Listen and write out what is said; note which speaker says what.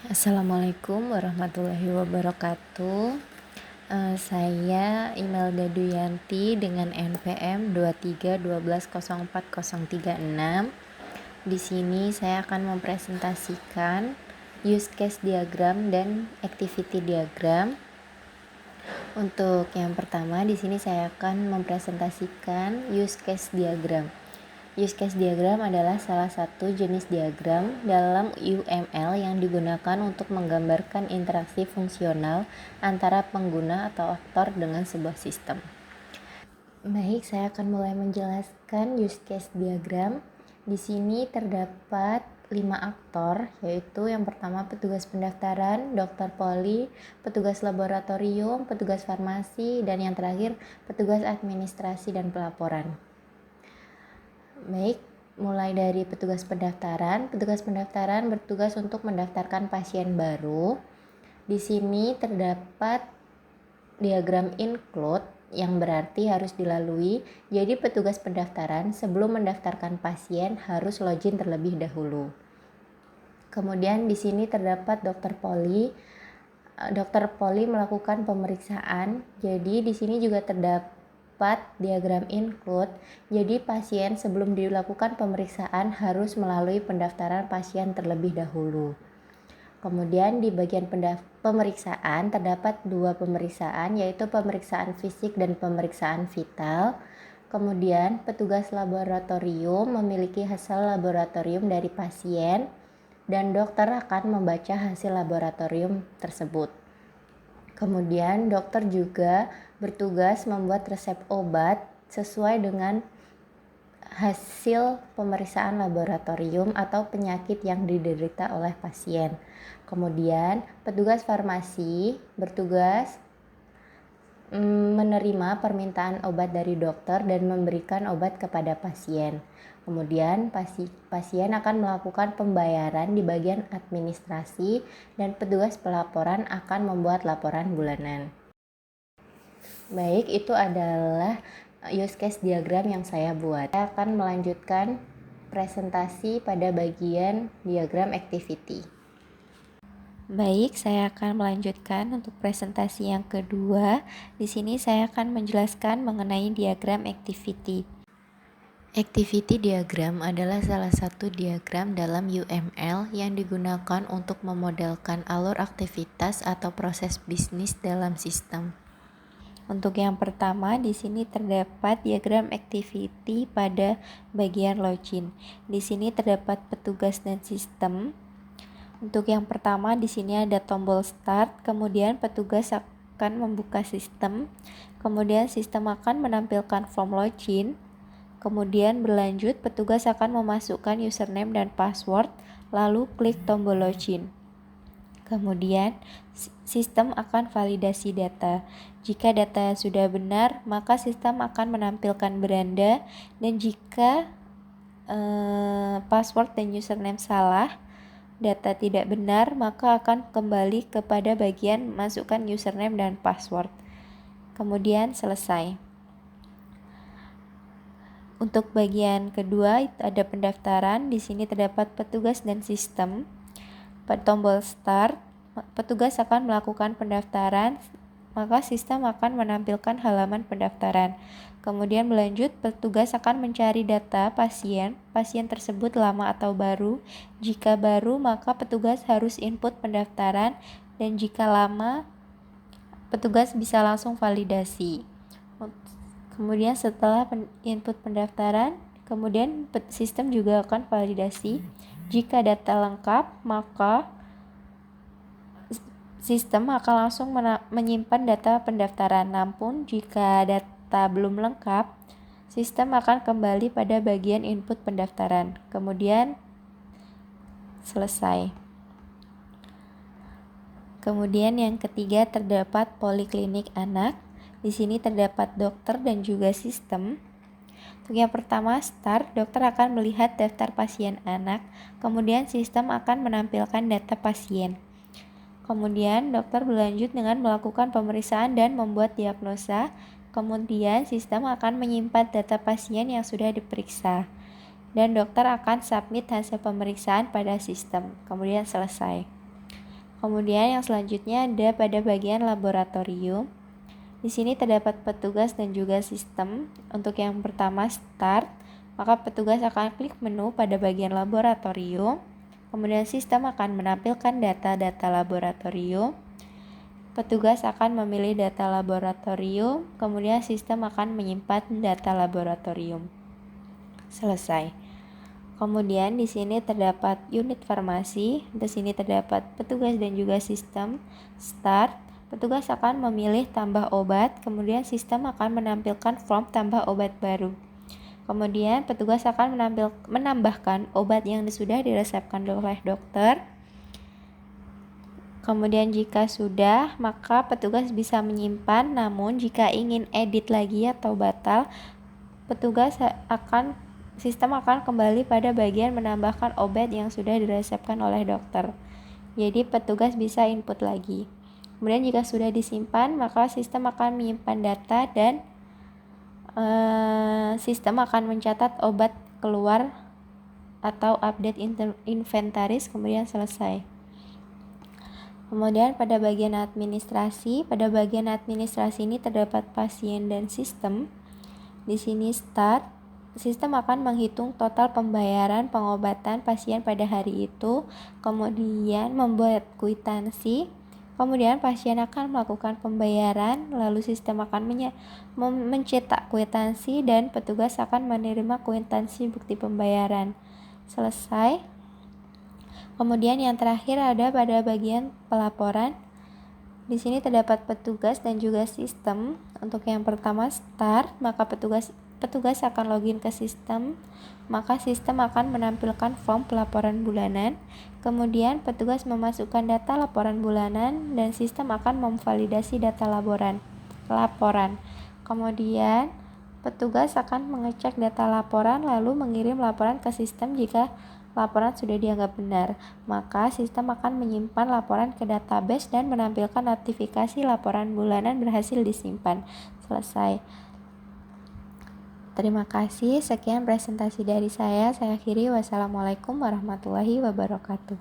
Speaker 1: Assalamualaikum warahmatullahi wabarakatuh. Saya Imelda Duyanti dengan NPM 2312040036. Di sini saya akan mempresentasikan use case diagram dan activity diagram. Untuk yang pertama, di sini saya akan mempresentasikan use case diagram. Use case diagram adalah salah satu jenis diagram dalam UML yang digunakan untuk menggambarkan interaksi fungsional antara pengguna atau aktor dengan sebuah sistem. Baik, saya akan mulai menjelaskan use case diagram. Di sini terdapat 5 aktor, yaitu yang pertama petugas pendaftaran, dokter poli, petugas laboratorium, petugas farmasi, dan yang terakhir petugas administrasi dan pelaporan. Baik, mulai dari petugas pendaftaran. Petugas pendaftaran bertugas untuk mendaftarkan pasien baru. Di sini terdapat diagram include yang berarti harus dilalui. Jadi petugas pendaftaran sebelum mendaftarkan pasien harus login terlebih dahulu. Kemudian di sini terdapat dokter poli. Dokter poli melakukan pemeriksaan. Jadi di sini juga terdapat diagram include. Jadi pasien sebelum dilakukan pemeriksaan harus melalui pendaftaran pasien terlebih dahulu. Kemudian di bagian pemeriksaan terdapat 2 pemeriksaan, yaitu pemeriksaan fisik dan pemeriksaan vital. Kemudian petugas laboratorium memiliki hasil laboratorium dari pasien dan dokter akan membaca hasil laboratorium tersebut. Kemudian dokter juga bertugas membuat resep obat sesuai dengan hasil pemeriksaan laboratorium atau penyakit yang diderita oleh pasien. Kemudian petugas farmasi bertugas menerima permintaan obat dari dokter dan memberikan obat kepada pasien. Kemudian pasien akan melakukan pembayaran di bagian administrasi dan petugas pelaporan akan membuat laporan bulanan. Baik, itu adalah use case diagram yang saya buat. Saya akan melanjutkan presentasi pada bagian diagram activity. Baik, saya akan melanjutkan untuk presentasi yang kedua. Di sini saya akan menjelaskan mengenai diagram activity. Activity diagram adalah salah satu diagram dalam UML yang digunakan untuk memodelkan alur aktivitas atau proses bisnis dalam sistem. Untuk yang pertama, di sini terdapat diagram activity pada bagian login. Di sini terdapat petugas dan sistem. Untuk yang pertama, di sini ada tombol start, kemudian petugas akan membuka sistem, kemudian sistem akan menampilkan form login. Kemudian berlanjut, petugas akan memasukkan username dan password, lalu klik tombol login. Kemudian, sistem akan validasi data. Jika data sudah benar, maka sistem akan menampilkan beranda, dan jika password dan username salah, data tidak benar, maka akan kembali kepada bagian masukkan username dan password. Kemudian selesai. Untuk bagian kedua ada pendaftaran. Di sini terdapat petugas dan sistem. Pada tombol start, petugas akan melakukan pendaftaran, maka sistem akan menampilkan halaman pendaftaran. Kemudian berlanjut, petugas akan mencari data pasien tersebut lama atau baru. Jika baru, maka petugas harus input pendaftaran, dan jika lama, petugas bisa langsung validasi. Kemudian setelah input pendaftaran, kemudian sistem juga akan validasi. Jika data lengkap, maka sistem akan langsung menyimpan data pendaftaran. Namun jika data belum lengkap, sistem akan kembali pada bagian input pendaftaran. Kemudian selesai. Kemudian yang ketiga terdapat poliklinik anak. Di sini terdapat dokter dan juga sistem. Untuk yang pertama, start, dokter akan melihat daftar pasien anak, kemudian sistem akan menampilkan data pasien. Kemudian dokter berlanjut dengan melakukan pemeriksaan dan membuat diagnosa, Kemudian sistem akan menyimpan data pasien yang sudah diperiksa. Dan dokter akan submit hasil pemeriksaan pada sistem. Kemudian selesai. Kemudian yang selanjutnya ada pada bagian laboratorium. Di sini terdapat petugas dan juga sistem. Untuk yang pertama start, maka petugas akan klik menu pada bagian laboratorium. Kemudian sistem akan menampilkan data-data laboratorium. Petugas akan memilih data laboratorium, kemudian sistem akan menyimpan data laboratorium. Selesai. Kemudian di sini terdapat unit farmasi, di sini terdapat petugas dan juga sistem. Start, petugas akan memilih tambah obat, kemudian sistem akan menampilkan form tambah obat baru. Kemudian petugas akan menambahkan obat yang sudah diresepkan oleh dokter. Kemudian jika sudah, maka petugas bisa menyimpan, namun jika ingin edit lagi atau batal, sistem akan kembali pada bagian menambahkan obat yang sudah diresepkan oleh dokter. Jadi petugas bisa input lagi. Kemudian jika sudah disimpan, maka sistem akan menyimpan data dan sistem akan mencatat obat keluar atau update inventaris, kemudian selesai. Kemudian pada bagian administrasi ini terdapat pasien dan sistem. Di sini start, sistem akan menghitung total pembayaran pengobatan pasien pada hari itu, kemudian membuat kwitansi, kemudian pasien akan melakukan pembayaran, lalu sistem akan mencetak kwitansi dan petugas akan menerima kwitansi bukti pembayaran. Selesai. Kemudian yang terakhir ada pada bagian pelaporan. Di sini terdapat petugas dan juga sistem. Untuk yang pertama start, maka petugas akan login ke sistem, maka sistem akan menampilkan form pelaporan bulanan. Kemudian petugas memasukkan data laporan bulanan dan sistem akan memvalidasi data laporan. Kemudian petugas akan mengecek data laporan lalu mengirim laporan ke sistem. Jika laporan sudah dianggap benar, maka sistem akan menyimpan laporan ke database dan menampilkan notifikasi laporan bulanan berhasil disimpan. Selesai. Terima kasih. Sekian presentasi dari saya. Saya akhiri. Wassalamualaikum warahmatullahi wabarakatuh.